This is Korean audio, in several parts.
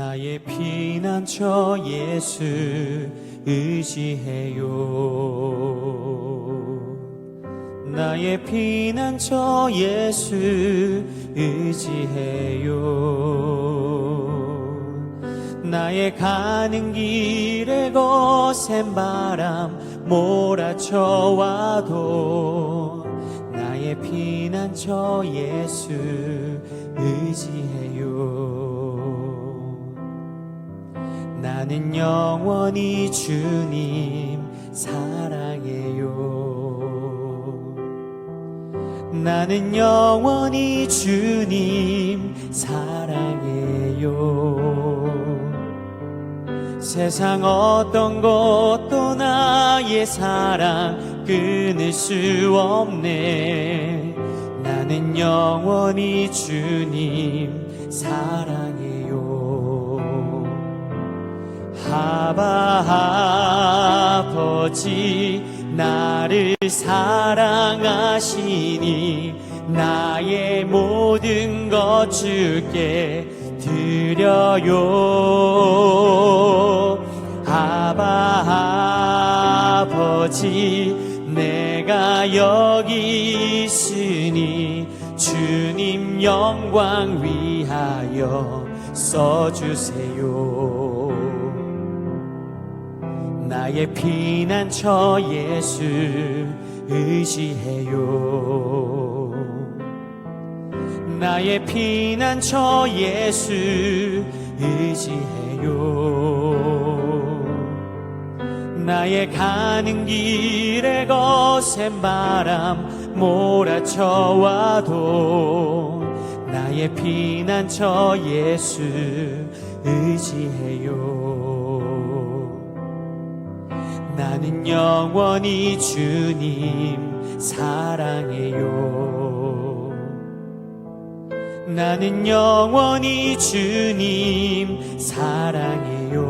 나의 피난처 예수 의지해요. 나의 피난처 예수 의지해요. 나의 가는 길에 거센 바람 몰아쳐와도 나의 피난처 예수 의지해요. 나는 영원히 주님 사랑해요. 나는 영원히 주님 사랑해요. 세상 어떤 것도 나의 사랑 끊을 수 없네. 나는 영원히 주님 사랑해요. 아바 아버지 나를 사랑하시니 나의 모든 것 주께 드려요. 아바 아버지 내가 여기 있으니 주님 영광 위하여 써주세요. 나의 피난처 예수 의지해요. 나의 피난처 예수 의지해요. 나의 가는 길에 거센 바람 몰아쳐와도 나의 피난처 예수 의지해요. 나는 영원히 주님 사랑해요. 나는 영원히 주님 사랑해요.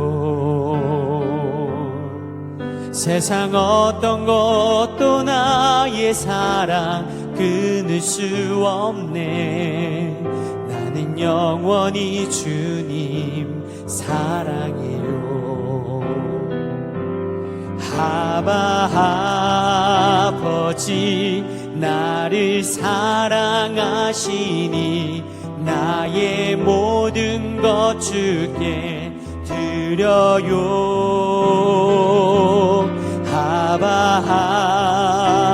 세상 어떤 것도 나의 사랑 끊을 수 없네. 나는 영원히 주님 사랑해요. 아바 아버지 나를 사랑하시니 나의 모든 것 주께 드려요. 아바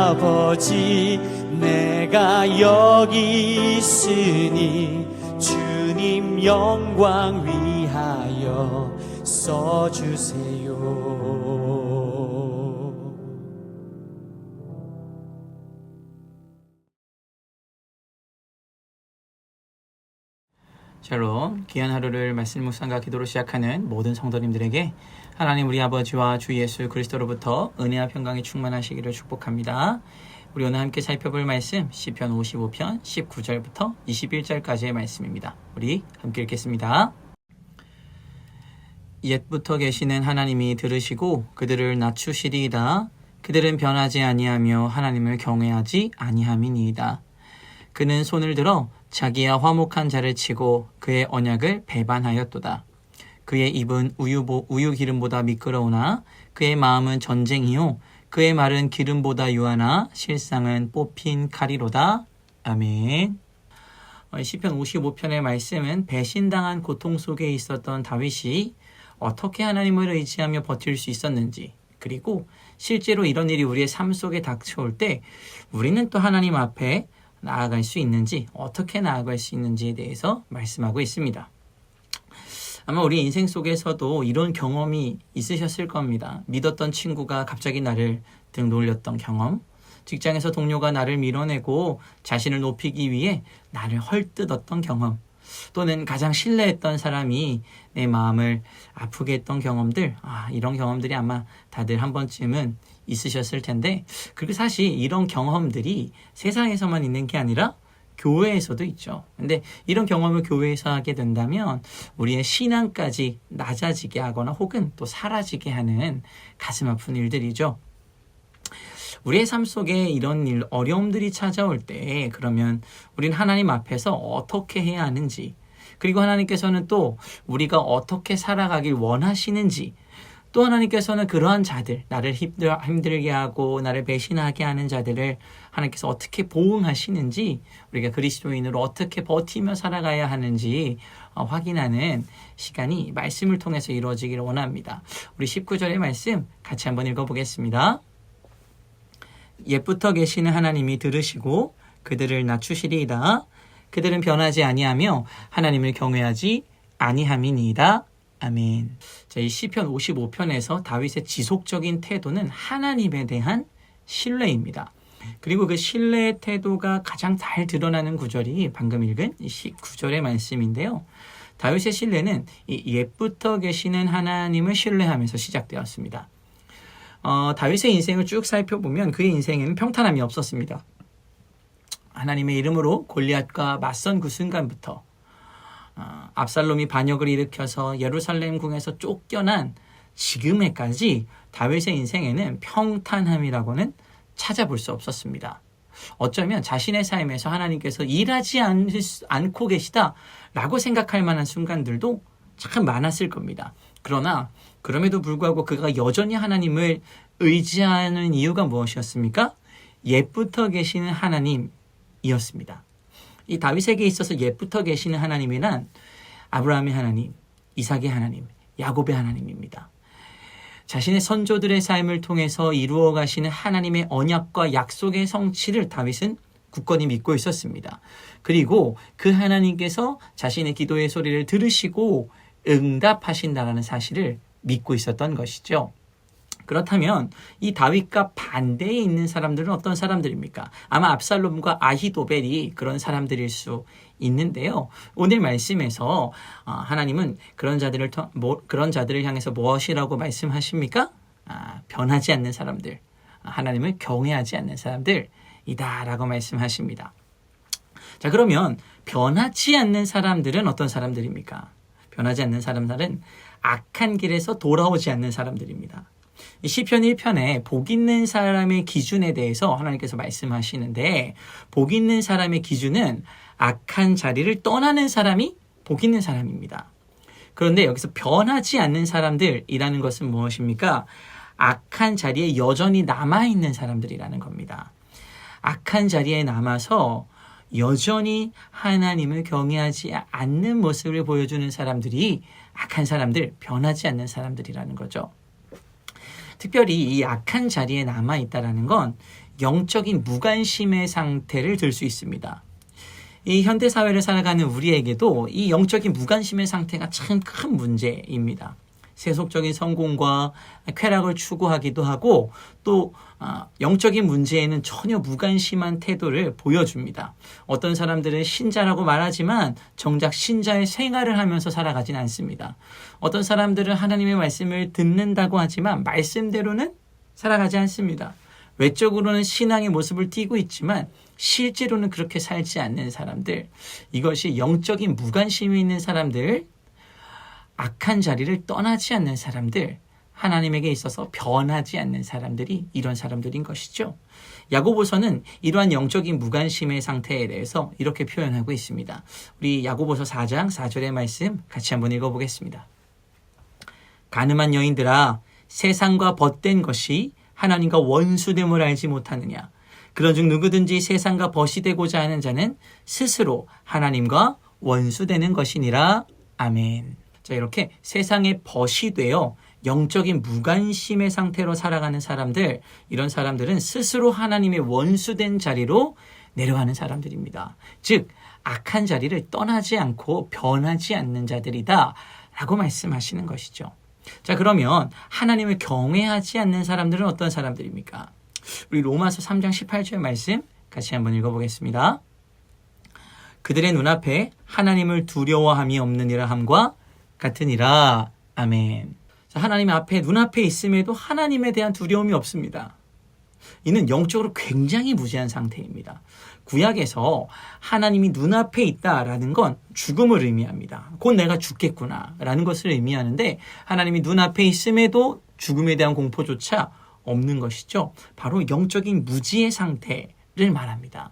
아버지 내가 여기 있으니 주님 영광 위하여 써주세요. 샬롬, 귀한 하루를 말씀 묵상과 기도로 시작하는 모든 성도님들에게 하나님 우리 아버지와 주 예수 그리스도로부터 은혜와 평강이 충만하시기를 축복합니다. 우리 오늘 함께 살펴볼 말씀 시편 55편 19절부터 21절까지의 말씀입니다. 우리 함께 읽겠습니다. 옛부터 계시는 하나님이 들으시고 그들을 낮추시리이다. 그들은 변하지 아니하며 하나님을 경외하지 아니함이니이다. 그는 손을 들어 자기야 화목한 자를 치고 그의 언약을 배반하였도다. 그의 입은 우유 기름보다 미끄러우나 그의 마음은 전쟁이요 그의 말은 기름보다 유하나 실상은 뽑힌 칼이로다. 아멘. 시편 55편의 말씀은 배신당한 고통 속에 있었던 다윗이 어떻게 하나님을 의지하며 버틸 수 있었는지, 그리고 실제로 이런 일이 우리의 삶 속에 닥쳐올 때 우리는 또 하나님 앞에 나아갈 수 있는지, 어떻게 나아갈 수 있는지에 대해서 말씀하고 있습니다. 아마 우리 인생 속에서도 이런 경험이 있으셨을 겁니다. 믿었던 친구가 갑자기 나를 등 놀렸던 경험, 직장에서 동료가 나를 밀어내고 자신을 높이기 위해 나를 헐뜯었던 경험, 또는 가장 신뢰했던 사람이 내 마음을 아프게 했던 경험들, 이런 경험들이 아마 다들 한 번쯤은 있으셨을 텐데, 그리고 사실 이런 경험들이 세상에서만 있는 게 아니라 교회에서도 있죠. 근데 이런 경험을 교회에서 하게 된다면 우리의 신앙까지 낮아지게 하거나 혹은 또 사라지게 하는 가슴 아픈 일들이죠. 우리의 삶 속에 이런 일, 어려움들이 찾아올 때 그러면 우리는 하나님 앞에서 어떻게 해야 하는지, 그리고 하나님께서는 또 우리가 어떻게 살아가길 원하시는지, 또 하나님께서는 그러한 자들, 나를 힘들게 하고 나를 배신하게 하는 자들을 하나님께서 어떻게 보응하시는지, 우리가 그리스도인으로 어떻게 버티며 살아가야 하는지 확인하는 시간이 말씀을 통해서 이루어지기를 원합니다. 우리 19절의 말씀 같이 한번 읽어보겠습니다. 옛부터 계시는 하나님이 들으시고 그들을 낮추시리이다. 그들은 변하지 아니하며 하나님을 경외하지 아니함이니이다. 아멘. 자, 이 시편 55편에서 다윗의 지속적인 태도는 하나님에 대한 신뢰입니다. 그리고 그 신뢰의 태도가 가장 잘 드러나는 구절이 방금 읽은 19절의 말씀인데요. 다윗의 신뢰는 이 옛부터 계시는 하나님을 신뢰하면서 시작되었습니다. 다윗의 인생을 쭉 살펴보면 그의 인생에는 평탄함이 없었습니다. 하나님의 이름으로 골리앗과 맞선 그 순간부터 압살롬이 반역을 일으켜서 예루살렘 궁에서 쫓겨난 지금에까지 다윗의 인생에는 평탄함이라고는 찾아볼 수 없었습니다. 어쩌면 자신의 삶에서 하나님께서 일하지 않고 계시다라고 생각할 만한 순간들도 참 많았을 겁니다. 그러나 그럼에도 불구하고 그가 여전히 하나님을 의지하는 이유가 무엇이었습니까? 옛부터 계시는 하나님이었습니다. 이 다윗에게 있어서 옛부터 계시는 하나님이란 아브라함의 하나님, 이삭의 하나님, 야곱의 하나님입니다. 자신의 선조들의 삶을 통해서 이루어 가시는 하나님의 언약과 약속의 성취를 다윗은 굳건히 믿고 있었습니다. 그리고 그 하나님께서 자신의 기도의 소리를 들으시고 응답하신다라는 사실을 믿고 있었던 것이죠. 그렇다면 이 다윗과 반대에 있는 사람들은 어떤 사람들입니까? 아마 압살롬과 아히도벨이 그런 사람들일 수 있는데요. 오늘 말씀에서 하나님은 그런 자들을 향해서 무엇이라고 말씀하십니까? 변하지 않는 사람들, 하나님을 경외하지 않는 사람들이다라고 말씀하십니다. 자, 그러면 변하지 않는 사람들은 어떤 사람들입니까? 변하지 않는 사람들은 악한 길에서 돌아오지 않는 사람들입니다. 시편 1편에 복 있는 사람의 기준에 대해서 하나님께서 말씀하시는데, 복 있는 사람의 기준은 악한 자리를 떠나는 사람이 복 있는 사람입니다. 그런데 여기서 변하지 않는 사람들이라는 것은 무엇입니까? 악한 자리에 여전히 남아있는 사람들이라는 겁니다. 악한 자리에 남아서 여전히 하나님을 경외하지 않는 모습을 보여주는 사람들이 악한 사람들, 변하지 않는 사람들이라는 거죠. 특별히 이 악한 자리에 남아있다는 건 영적인 무관심의 상태를 들 수 있습니다. 이 현대사회를 살아가는 우리에게도 이 영적인 무관심의 상태가 참 큰 문제입니다. 세속적인 성공과 쾌락을 추구하기도 하고, 또 영적인 문제에는 전혀 무관심한 태도를 보여줍니다. 어떤 사람들은 신자라고 말하지만 정작 신자의 생활을 하면서 살아가진 않습니다. 어떤 사람들은 하나님의 말씀을 듣는다고 하지만 말씀대로는 살아가지 않습니다. 외적으로는 신앙의 모습을 띠고 있지만 실제로는 그렇게 살지 않는 사람들, 이것이 영적인 무관심이 있는 사람들, 악한 자리를 떠나지 않는 사람들, 하나님에게 있어서 변하지 않는 사람들이 이런 사람들인 것이죠. 야고보서는 이러한 영적인 무관심의 상태에 대해서 이렇게 표현하고 있습니다. 우리 야고보서 4장 4절의 말씀 같이 한번 읽어보겠습니다. 가늠한 여인들아, 세상과 벗된 것이 하나님과 원수됨을 알지 못하느냐? 그런즉 누구든지 세상과 벗이 되고자 하는 자는 스스로 하나님과 원수되는 것이니라. 아멘. 자, 이렇게 세상에 벗이 되어 영적인 무관심의 상태로 살아가는 사람들, 이런 사람들은 스스로 하나님의 원수된 자리로 내려가는 사람들입니다. 즉, 악한 자리를 떠나지 않고 변하지 않는 자들이다 라고 말씀하시는 것이죠. 자, 그러면 하나님을 경외하지 않는 사람들은 어떤 사람들입니까? 우리 로마서 3장 18절 말씀 같이 한번 읽어보겠습니다. 그들의 눈앞에 하나님을 두려워함이 없느니라 함과 같으니라. 아멘. 자, 하나님 앞에, 눈앞에 있음에도 하나님에 대한 두려움이 없습니다. 이는 영적으로 굉장히 무지한 상태입니다. 구약에서 하나님이 눈앞에 있다라는 건 죽음을 의미합니다. 곧 내가 죽겠구나 라는 것을 의미하는데, 하나님이 눈앞에 있음에도 죽음에 대한 공포조차 없는 것이죠. 바로 영적인 무지의 상태를 말합니다.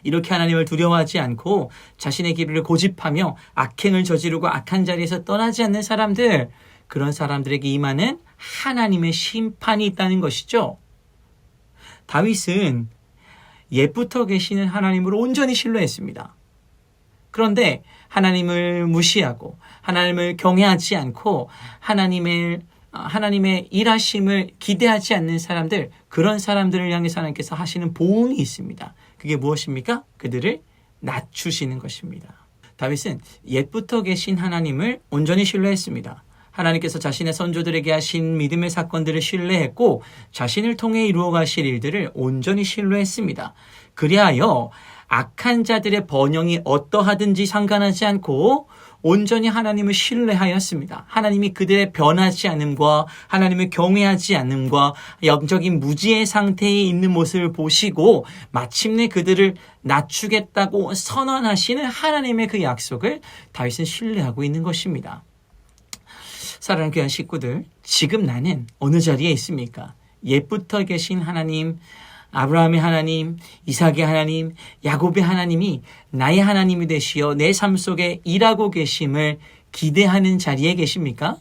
이렇게 하나님을 두려워하지 않고 자신의 길을 고집하며 악행을 저지르고 악한 자리에서 떠나지 않는 사람들, 그런 사람들에게 임하는 하나님의 심판이 있다는 것이죠. 다윗은 옛부터 계시는 하나님을 온전히 신뢰했습니다. 그런데 하나님을 무시하고 하나님을 경외하지 않고 하나님의 일하심을 기대하지 않는 사람들, 그런 사람들을 향해서 하나님께서 하시는 보응이 있습니다. 그게 무엇입니까? 그들을 낮추시는 것입니다. 다윗은 옛부터 계신 하나님을 온전히 신뢰했습니다. 하나님께서 자신의 선조들에게 하신 믿음의 사건들을 신뢰했고 자신을 통해 이루어 가실 일들을 온전히 신뢰했습니다. 그리하여 악한 자들의 번영이 어떠하든지 상관하지 않고 온전히 하나님을 신뢰하였습니다. 하나님이 그들의 변하지 않음과 하나님을 경외하지 않음과 영적인 무지의 상태에 있는 모습을 보시고 마침내 그들을 낮추겠다고 선언하시는 하나님의 그 약속을 다윗은 신뢰하고 있는 것입니다. 사랑하는 귀한 식구들, 지금 나는 어느 자리에 있습니까? 옛부터 계신 하나님, 아브라함의 하나님, 이삭의 하나님, 야곱의 하나님이 나의 하나님이 되시어 내 삶 속에 일하고 계심을 기대하는 자리에 계십니까?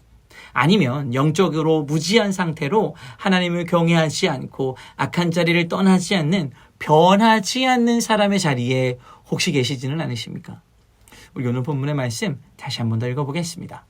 아니면 영적으로 무지한 상태로 하나님을 경외하지 않고 악한 자리를 떠나지 않는 변하지 않는 사람의 자리에 혹시 계시지는 않으십니까? 우리 오늘 본문의 말씀 다시 한 번 더 읽어보겠습니다.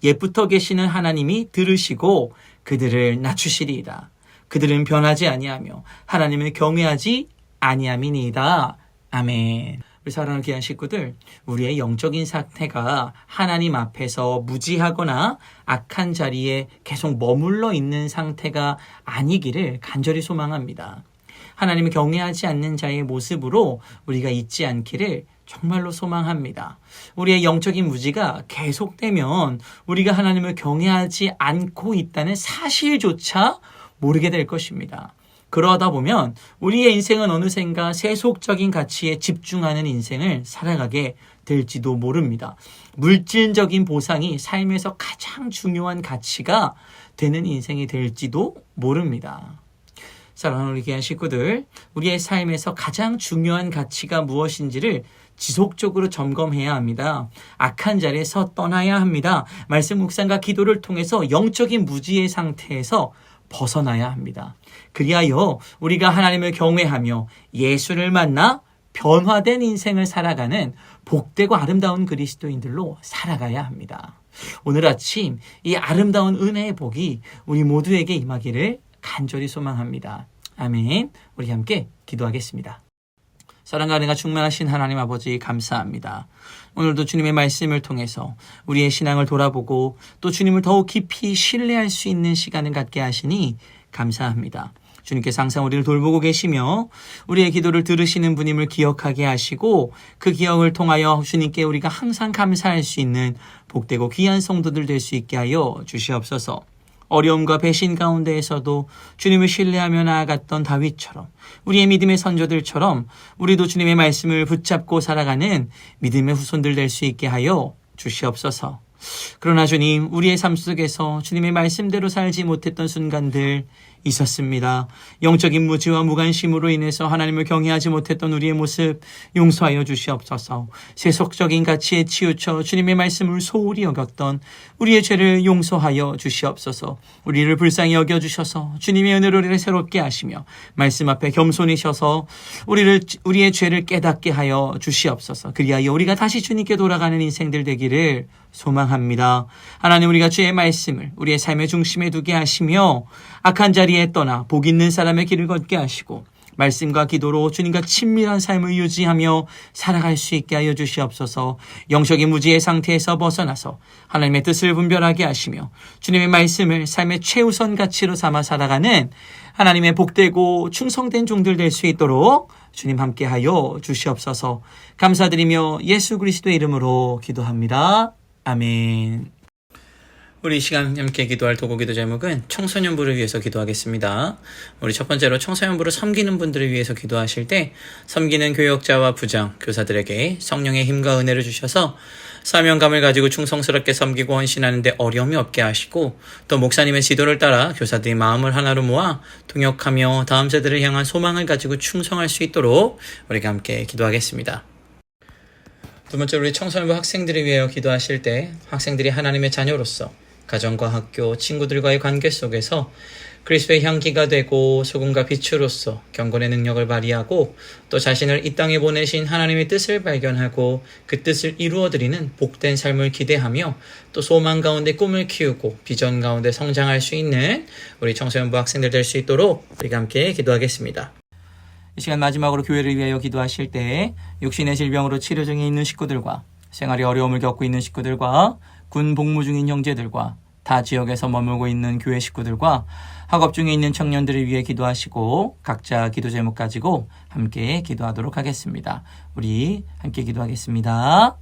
옛부터 계시는 하나님이 들으시고 그들을 낮추시리이다. 그들은 변하지 아니하며 하나님을 경외하지 아니함이니이다. 아멘. 우리 사랑하는 귀한 식구들, 우리의 영적인 상태가 하나님 앞에서 무지하거나 악한 자리에 계속 머물러 있는 상태가 아니기를 간절히 소망합니다. 하나님을 경외하지 않는 자의 모습으로 우리가 있지 않기를 정말로 소망합니다. 우리의 영적인 무지가 계속되면 우리가 하나님을 경외하지 않고 있다는 사실조차 모르게 될 것입니다. 그러다 보면 우리의 인생은 어느샌가 세속적인 가치에 집중하는 인생을 살아가게 될지도 모릅니다. 물질적인 보상이 삶에서 가장 중요한 가치가 되는 인생이 될지도 모릅니다. 사랑하는 우리 귀한 식구들, 우리의 삶에서 가장 중요한 가치가 무엇인지를 지속적으로 점검해야 합니다. 악한 자리에서 떠나야 합니다. 말씀 묵상과 기도를 통해서 영적인 무지의 상태에서 벗어나야 합니다. 그리하여 우리가 하나님을 경외하며 예수를 만나 변화된 인생을 살아가는 복되고 아름다운 그리스도인들로 살아가야 합니다. 오늘 아침 이 아름다운 은혜의 복이 우리 모두에게 임하기를 간절히 소망합니다. 아멘. 우리 함께 기도하겠습니다. 사랑과 은혜가 충만하신 하나님 아버지 감사합니다. 오늘도 주님의 말씀을 통해서 우리의 신앙을 돌아보고 또 주님을 더욱 깊이 신뢰할 수 있는 시간을 갖게 하시니 감사합니다. 주님께서 항상 우리를 돌보고 계시며 우리의 기도를 들으시는 분임을 기억하게 하시고 그 기억을 통하여 주님께 우리가 항상 감사할 수 있는 복되고 귀한 성도들 될 수 있게 하여 주시옵소서. 어려움과 배신 가운데에서도 주님을 신뢰하며 나아갔던 다윗처럼 우리의 믿음의 선조들처럼 우리도 주님의 말씀을 붙잡고 살아가는 믿음의 후손들 될 수 있게 하여 주시옵소서. 그러나 주님, 우리의 삶 속에서 주님의 말씀대로 살지 못했던 순간들 있었습니다. 영적인 무지와 무관심으로 인해서 하나님을 경외하지 못했던 우리의 모습 용서하여 주시옵소서. 세속적인 가치에 치우쳐 주님의 말씀을 소홀히 여겼던 우리의 죄를 용서하여 주시옵소서. 우리를 불쌍히 여겨주셔서 주님의 은혜로 우리를 새롭게 하시며 말씀 앞에 겸손히 서서 우리의 죄를 깨닫게 하여 주시옵소서. 그리하여 우리가 다시 주님께 돌아가는 인생들 되기를 소망합니다. 하나님, 우리가 주의 말씀을 우리의 삶의 중심에 두게 하시며 악한 자리에 떠나 복 있는 사람의 길을 걷게 하시고 말씀과 기도로 주님과 친밀한 삶을 유지하며 살아갈 수 있게 하여 주시옵소서. 영적인 무지의 상태에서 벗어나서 하나님의 뜻을 분별하게 하시며 주님의 말씀을 삶의 최우선 가치로 삼아 살아가는 하나님의 복되고 충성된 종들 될 수 있도록 주님 함께하여 주시옵소서. 감사드리며 예수 그리스도의 이름으로 기도합니다. 아멘. 우리 이 시간 함께 기도할 도구기도 제목은 청소년부를 위해서 기도하겠습니다. 우리 첫 번째로 청소년부를 섬기는 분들을 위해서 기도하실 때 섬기는 교역자와 부장, 교사들에게 성령의 힘과 은혜를 주셔서 사명감을 가지고 충성스럽게 섬기고 헌신하는데 어려움이 없게 하시고 또 목사님의 지도를 따라 교사들이 마음을 하나로 모아 동역하며 다음 세대를 향한 소망을 가지고 충성할 수 있도록 우리가 함께 기도하겠습니다. 두 번째로 우리 청소년부 학생들을 위하여 기도하실 때 학생들이 하나님의 자녀로서 가정과 학교, 친구들과의 관계 속에서 그리스도의 향기가 되고 소금과 빛으로서 경건의 능력을 발휘하고 또 자신을 이 땅에 보내신 하나님의 뜻을 발견하고 그 뜻을 이루어드리는 복된 삶을 기대하며 또 소망 가운데 꿈을 키우고 비전 가운데 성장할 수 있는 우리 청소년부 학생들 될 수 있도록 우리가 함께 기도하겠습니다. 이 시간 마지막으로 교회를 위하여 기도하실 때 육신의 질병으로 치료 중에 있는 식구들과 생활에 어려움을 겪고 있는 식구들과 군 복무 중인 형제들과 타 지역에서 머물고 있는 교회 식구들과 학업 중에 있는 청년들을 위해 기도하시고 각자 기도 제목 가지고 함께 기도하도록 하겠습니다. 우리 함께 기도하겠습니다.